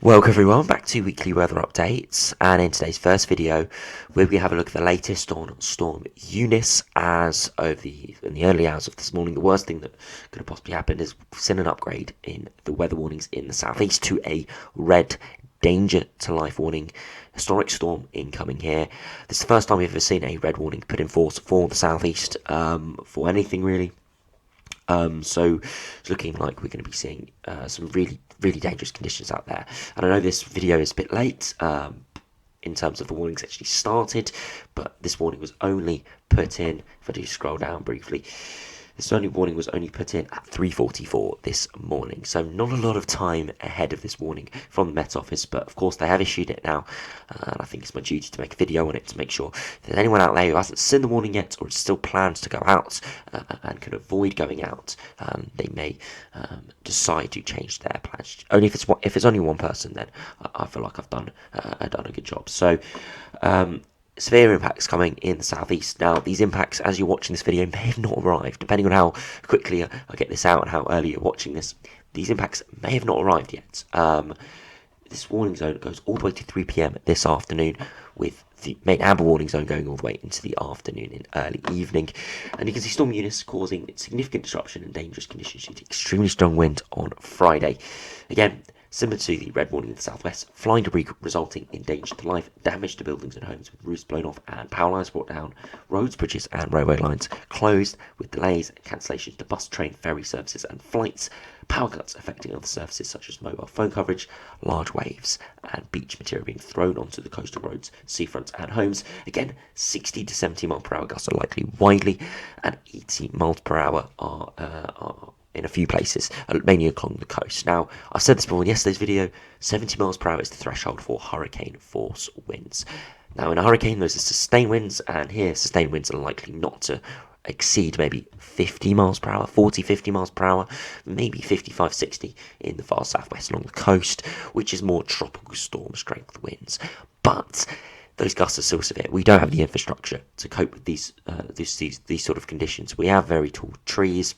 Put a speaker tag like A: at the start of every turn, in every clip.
A: Welcome everyone back to Weekly Weather Updates, and in today's first video we'll have a look at the latest on Storm Eunice. As in the early hours of this morning, the worst thing that could have possibly happened is we've seen an upgrade in the weather warnings in the southeast to a red danger to life warning. Historic storm incoming here. This is the first time we've ever seen a red warning put in force for the southeast, for anything really. So it's looking like we're going to be seeing some really dangerous conditions out there. And I know this video is a bit late in terms of the warnings actually started, but this warning was only put in, if I do scroll down briefly, this warning was only put in at 3:44 this morning, so not a lot of time ahead of this warning from the Met Office, but of course they have issued it now, and I think it's my duty to make a video on it to make sure if there's anyone out there who hasn't seen the warning yet or still plans to go out and can avoid going out, they may decide to change their plans. Only if it's only one person, then I feel like I've done a good job. So. Severe impacts coming in the southeast. Now, these impacts, as you're watching this video, may have not arrived. Depending on how quickly I get this out and how early you're watching this, these impacts may have not arrived yet. This warning zone goes all the way to 3 p.m. this afternoon, with the main amber warning zone going all the way into the afternoon and early evening. And you can see Storm Eunice causing significant disruption and dangerous conditions due to extremely strong wind on Friday. Again, similar to the red warning in the southwest, flying debris resulting in danger to life, damage to buildings and homes with roofs blown off and power lines brought down, roads, bridges and railway lines closed with delays and cancellations to bus, train, ferry services and flights, power cuts affecting other services such as mobile phone coverage, large waves and beach material being thrown onto the coastal roads, seafronts and homes. Again, 60 to 70 miles per hour gusts are likely widely, and 80 miles per hour are in a few places, mainly along the coast. Now, I've said this before in yesterday's video, 70 miles per hour is the threshold for hurricane force winds. Now, in a hurricane, those are sustained winds, and here, sustained winds are likely not to exceed maybe 50 miles per hour, 40, 50 miles per hour, maybe 55, 60 in the far southwest along the coast, which is more tropical storm strength winds. But those gusts are still severe. We don't have the infrastructure to cope with these sort of conditions. We have very tall trees.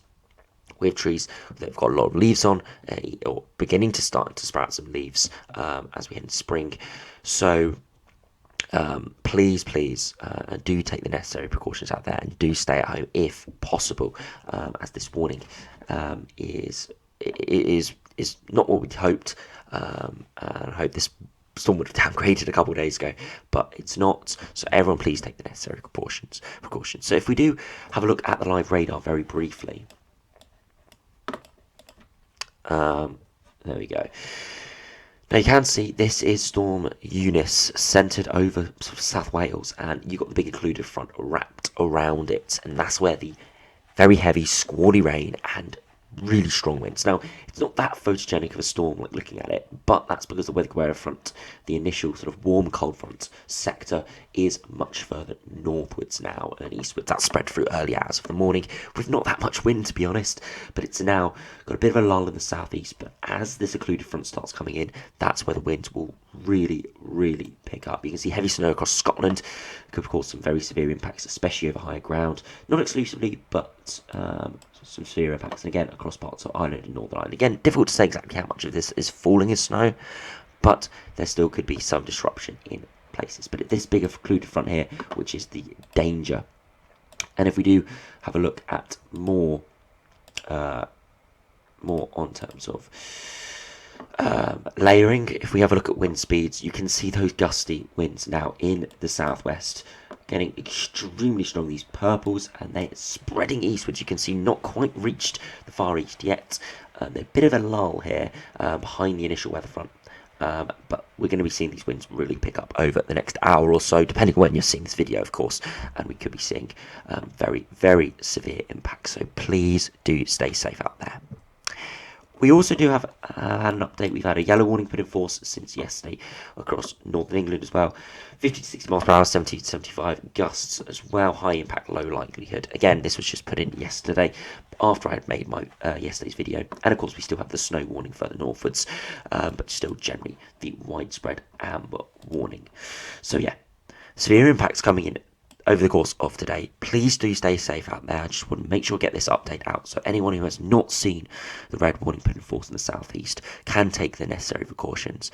A: We have trees that have got a lot of leaves on, or beginning to start to sprout some leaves as we head into spring. So please, do take the necessary precautions out there and do stay at home if possible, as this warning is not what we'd hoped. And I hope this storm would have downgraded a couple of days ago, but it's not. So everyone, please take the necessary precautions. So if we do have a look at the live radar very briefly. There we go. Now you can see this is Storm Eunice centred over sort of South Wales, and you've got the big occluded front wrapped around it, and that's where the very heavy squally rain and really strong winds. Now, it's not that photogenic of a storm like looking at it, but that's because the weather front, the initial sort of warm cold front sector, is much further northwards now and eastwards. That's spread through early hours of the morning with not that much wind, to be honest, but it's now got a bit of a lull in the southeast. But as this occluded front starts coming in, that's where the winds will really pick up. You can see heavy snow across Scotland could cause some very severe impacts, especially over higher ground, not exclusively, but some severe impacts, and again across parts of Ireland and Northern Ireland. Again, difficult to say exactly how much of this is falling as snow, but there still could be some disruption in places. But at this bigger occluded front here, which is the danger, and if we do have a look at more on terms of layering, if we have a look at wind speeds, you can see those gusty winds now in the southwest getting extremely strong, these purples, and they're spreading eastwards. You can see not quite reached the far east yet. There's a bit of a lull here behind the initial weather front, but we're going to be seeing these winds really pick up over the next hour or so, depending on when you're seeing this video, of course, and we could be seeing very severe impacts. So please do stay safe out there. We also do have an update. We've had a yellow warning put in force since yesterday across northern England as well. 50 to 60 miles per hour, 70 to 75 gusts as well. High impact, low likelihood. Again, this was just put in yesterday after I had made my yesterday's video. And of course, we still have the snow warning further northwards, but still generally the widespread amber warning. So yeah, severe impacts coming in over the course of today. Please do stay safe out there. I just want to make sure to get this update out so anyone who has not seen the red warning put in force in the southeast can take the necessary precautions.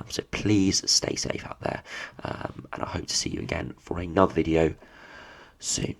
A: So please stay safe out there, and I hope to see you again for another video soon.